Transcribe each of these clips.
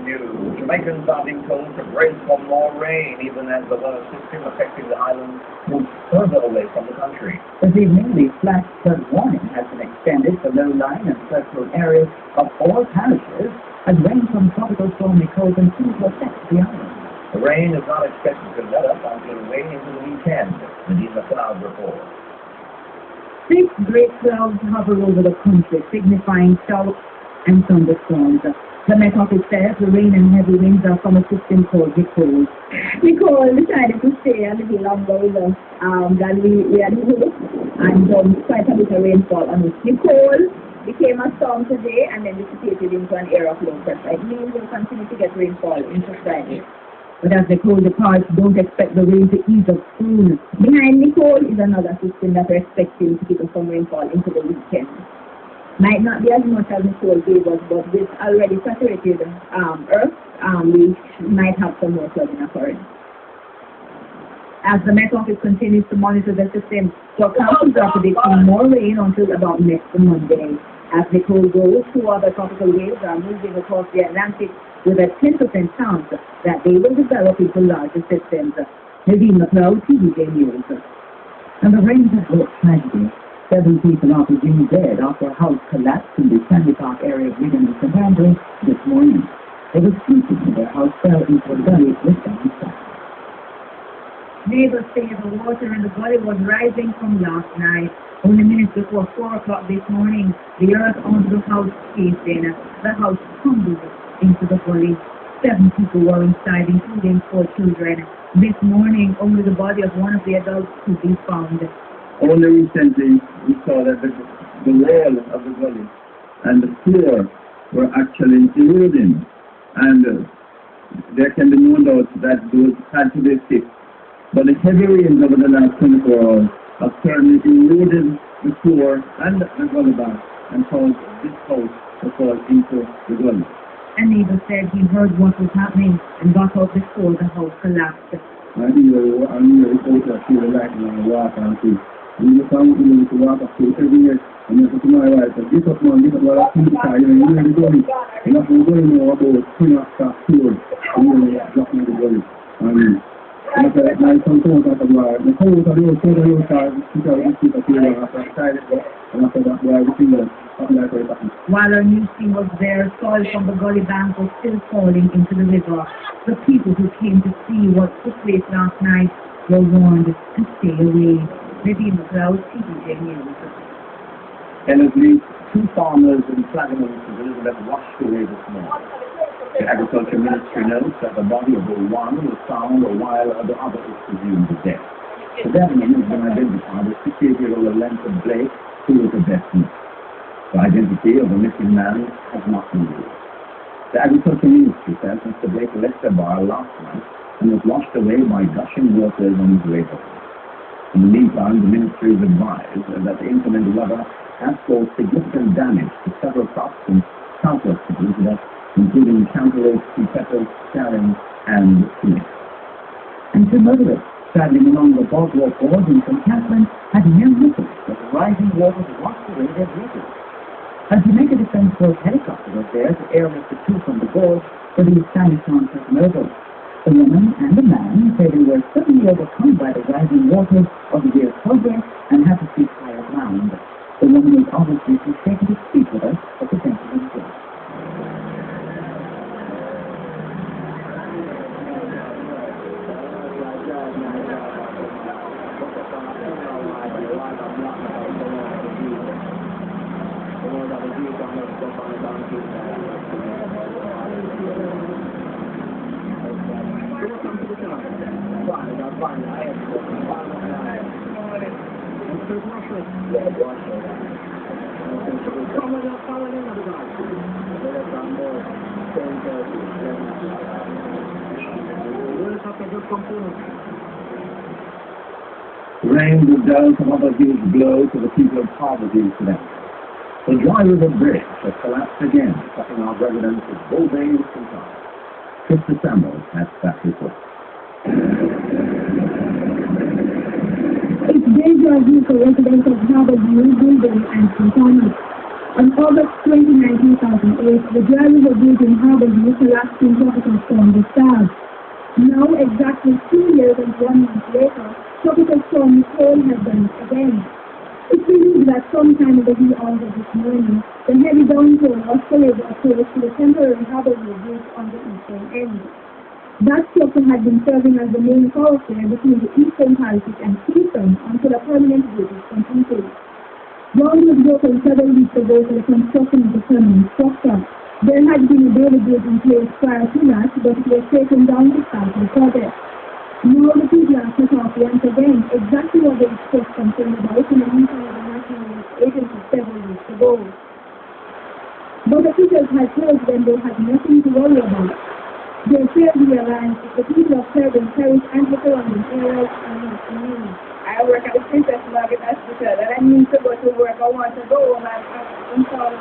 news. Jamaicans are being told to brace for more rain, even as the weather system affecting the island moves further away from the country. This evening, the flash flood warning has been extended for low-lying and flood-prone areas of all parishes, as rain from tropical Storm Nicole continues to affect the island. The rain is not expected to let up until way into the weekend. The cloud report. 6 great clouds hover over the country, signifying showers and thunderstorms. The Met Office says the rain and heavy winds are from a system called Nicole. Nicole decided to stay a little longer with us than we had hoped, and quite a bit of rainfall on us. Nicole became a storm today and then dissipated into an area of low pressure. It means we'll continue to get rainfall into Friday. But as Nicole departs, don't expect the rain to ease up soon. Behind Nicole is another system that we're expecting to give us some rainfall into the weekend. Might not be as much as Nicole gave us, but with already saturated earth, we might have some more flooding occurring. As the Met Office continues to monitor the system, forecasters are predicting more rain until about next Monday. As Nicole goes, 2 other tropical waves are moving across the Atlantic with a 10% chance that they will develop into larger systems. Nadine McLeod, TVJ News. And the rain has brought tragedy. 7 people are presumed dead after a house collapsed in the Sandy Park area of Wigan and St. Andrews this morning. They were sleeping and their house fell into a gully with them inside. Neighbors say the water in the gully was rising from last night. Only minutes before 4 o'clock this morning, the earth under the house caved in. The house tumbled into the gully. 7 people were inside, including 4 children. This morning, only the body of one of the adults could be found. Only recently, we saw that the wall of the gully and the floor were actually eroding, and there can be no doubt that those had to be fixed. But the heavy rains over the last 24 hours have certainly eroded the floor and the gully back and caused this house to fall into the gully. A neighbor said he heard what was happening and got out before the house collapsed. I hear reports that see the lightning and the water and see. And you come in to water through every year, and you have to my wife, this up man, this up what I think, you know, you're the gully. And that's what we're going to know about 10 after 4, and you're dropping the gully. And my son told us about the whole of the old side, because we keep a few after I decided, and after that, why we think that something like that. While our news team was there, soil from the gully bank was still falling into the river. The people who came to see what took place last night were warned to stay away. Nadine McLeod, TVJ News. And at least 2 farmers in Platinum Elizabeth washed away this morning. The Agriculture Ministry notes that the body of one was found while the other is presumed dead. The dead man has been identified as 68-year-old Lenford Blake, who was a deaf man. The identity of the missing man has not been revealed. The Agriculture Ministry says Mr. Blake left the bar last night and was washed away by gushing waters on his way home. In the meantime, the ministry is advised that the inclement weather has caused significant damage to several crops in southwest Elizabeth, including cantaloupe, sweet peppers, stallions, and tunics. And 2 motorists traveling along the boardwalk boards in St. Catherine had near misses as the rising waters washed away their vehicles. A Jamaica Defense Force helicopter was there to airlift the 2 from the board for the Stanislaw murder. The woman and the man said they were suddenly overcome by the rising waters of their progress and had to seek higher ground. The woman was obviously too shaken to speak with us at the gentleman's door. Rain would down from other huge blow to the people of poverty today. The Dry River Bridge has collapsed again, cutting off residents of Bull Bay and St. Chris Samuels has that report. It's deja vu for residents of Harbour View, Bull Bay and St. On August 29, 2008, the dry river bridge in Harborview collapsed in tropical storm Gustav. Now, exactly 2 years and 1 month later, tropical storm Nicole has done it again. It's believed that sometime in the wee hours of this morning, the heavy downpour was forever approach to the temporary Harborview bridge on the eastern end. That structure had been serving as the main thoroughfare between the eastern Pacific and Keystone until a permanent bridge is completed. Ground was broken several weeks ago for the construction of the permanent structure. There had been a daily bridge in place prior to that, but it was taken down to start the project. Now the people are cut off once again, exactly what they expressed concern about in a meeting of the National Youth Agency several weeks ago. But officials had told them they had nothing to worry about. They failed to realize that the people of Fairburn Parish and the surrounding areas are not immune. I work at the Princess Market Hospital and I need to go to work. I want to go home and install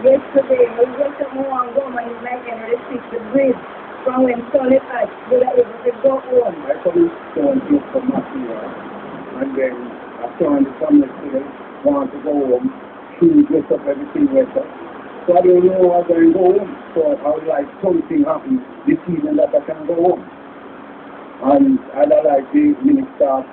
yesterday. I just want to go home and it's like I fix the bridge. From when solid as we are able to go home. I come don't look for material. And then after on the summer today, want to go home, shoes dress up, everything better. So I don't know how I'm going to go home. So I would like something happen this season that I can go home. And I'd like the minister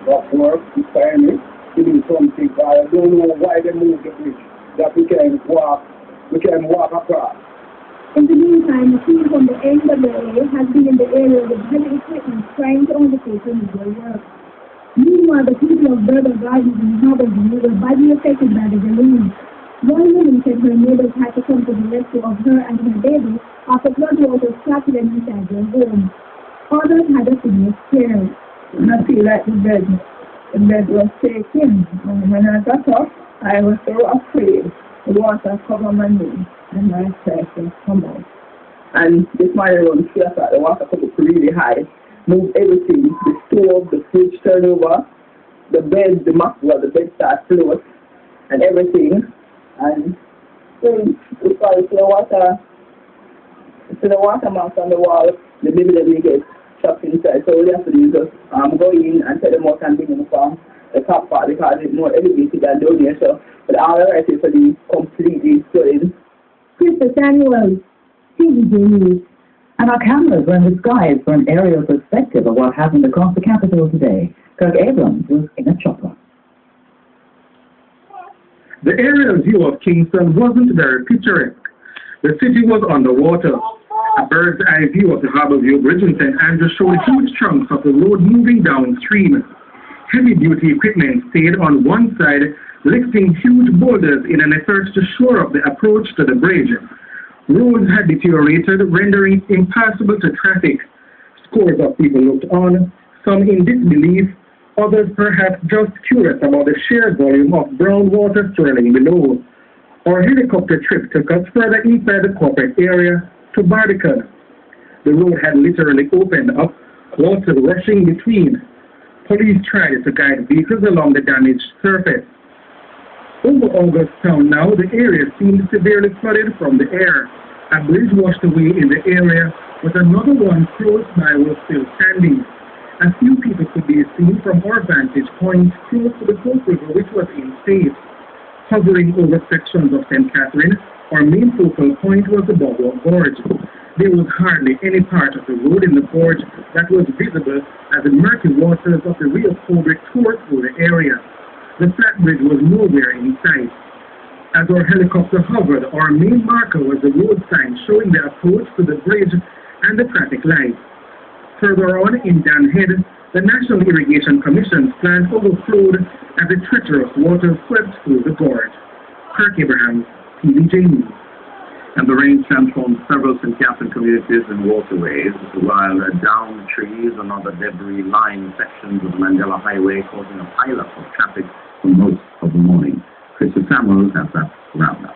of work to sign it to do something. I don't know why they moved the bridge that we can walk across. In the meantime, a team from the NWA has been in the area with heavy equipment trying to undertake remedial work. Meanwhile, the people of Berber Gardens in Harborview were badly affected by the balloon. One woman said her neighbors had to come to the rescue of her and her baby after floodwaters trapped them inside their home. Others had a similar scare. And I feel like the bed was shaking. And when I got up, I was so afraid. The water covered my knee. And my person come out. And this morning around 3 o'clock, the water come up really high, moved everything, the stove, the fridge turned over, the bed, the bed started float, and everything. And then we started to the water marks on the wall, the baby that we get trapped inside. So all we have to do is just go in and take them out and bring them from the top part because it's more elevated than down here. So, but all the rest is for the completely flooded. Krista Samuel, CBJ News. And our cameras were in the skies for an aerial perspective of what happened across the capital today. Kirk Abrams was in a chopper. The aerial view of Kingston wasn't very picturesque. The city was underwater. A bird's eye view of the Harborview Bridge in St. Andrews showed huge chunks of the road moving downstream. Heavy-duty equipment stayed on one side, lifting huge boulders in an effort to shore up the approach to the bridge. Roads had deteriorated, rendering it impassable to traffic. Scores of people looked on, some in disbelief, others perhaps just curious about the sheer volume of brown water swirling below. Our helicopter trip took us further inside the corporate area to Barbican. The road had literally opened up, water rushing between. Police tried to guide vehicles along the damaged surface. Over August Town now, the area seemed severely flooded from the air. A bridge washed away in the area, but another one close by was still standing. A few people could be seen from our vantage point close to the Coast River, which was in state. Hovering over sections of St. Catherine, our main focal point was the Boardwalk Gorge. There was hardly any part of the road in the gorge that was visible as the murky waters of the Rio Cobre tore through the area. The flat bridge was nowhere in sight. As our helicopter hovered, our main marker was the road sign showing the approach to the bridge and the traffic lights. Further on in Dan Head, the National Irrigation Commission's plant overflowed as the treacherous water swept through the gorge. Kirk Abrahams, TVJ News. And the rain transformed several St. Catherine communities and waterways, while downed trees and other debris-lined sections of the Mandela Highway causing a pileup of traffic for most of the morning. Krista Samuels has that roundup.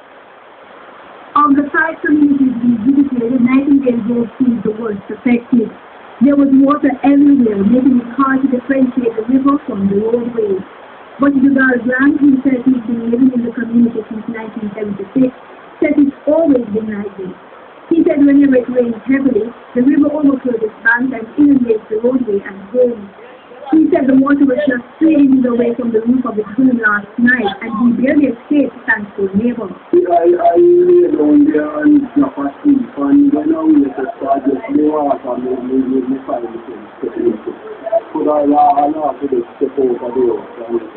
Of the 5 communities we visited, Nightingale Road seemed the worst affected. There was water everywhere, making it hard to differentiate the river from the roadway. But Jugal Grant, who said he's been living in the community since 1976, said it's always been like this. He said whenever it rains heavily, the river overflows its banks and inundates the roadway and homes. He said the water was just 3 inches away from the roof of his home last night, and he barely escaped thanks to just me water, me find the things to eat. Could I allow to just step over the house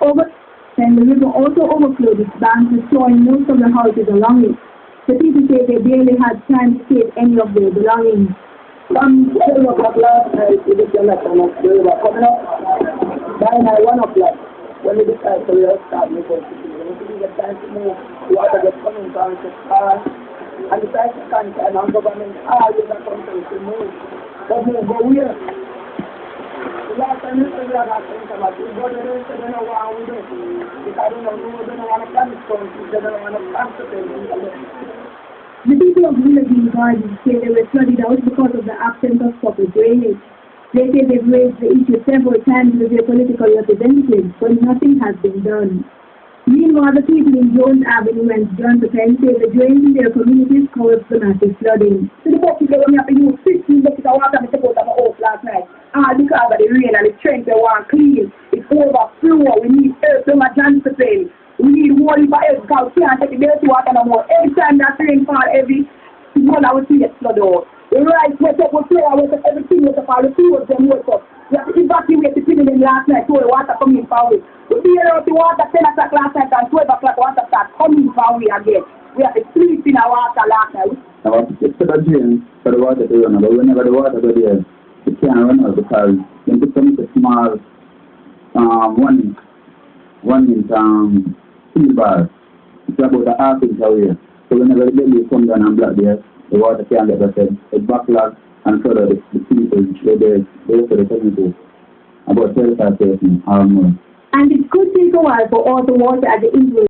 and And the river also overflowed its banks, destroying most of the houses along it. The people say they barely had time to save any of their belongings. From 7 o'clock last night, we did the letter of the river coming up. By now, 1 o'clock, when we decided to restart the boat, we get time to move, the water gets coming down to car, and the price of content and government all in the country to move. But no, go where? The last time we said that thing about it, but they don't know what we do. Because they don't want to plant stones, they don't want to plant the The people of Willoughby Gardens say they were flooded out because of the absence of proper drainage. They say they've raised the issue several times with their political representatives, but nothing has been done. Meanwhile, the people in Jones Avenue and John Pen say the drains in their communities caused the massive flooding. So the people when we have to use 15 buckets of water to put on the house last night. All because of the rain and the trench they want clean. It's overflow. We need earth from a Johnson Pen. We need water for earth because we can't take the dirty water no more. Every time that rain fall heavy, one I will see it flood out. The rice wet up, we flow wet up, everything wet up, all the fields them wet up. We have to evacuate the people in last night so the water come in for we. We clear out the water 10 o'clock last night and 12 o'clock water start coming for we again. We have to sleep in our water last night. I want to get to the drain for the water to run out, but whenever the water goes there, it can't run out because you put some small 1 inch steel bar. It's about a half inch away. So whenever the belly comes down and block there, the water can't get that it backlogs and further the people they for the community about 35 or more. And it could take a while for all the water at the influence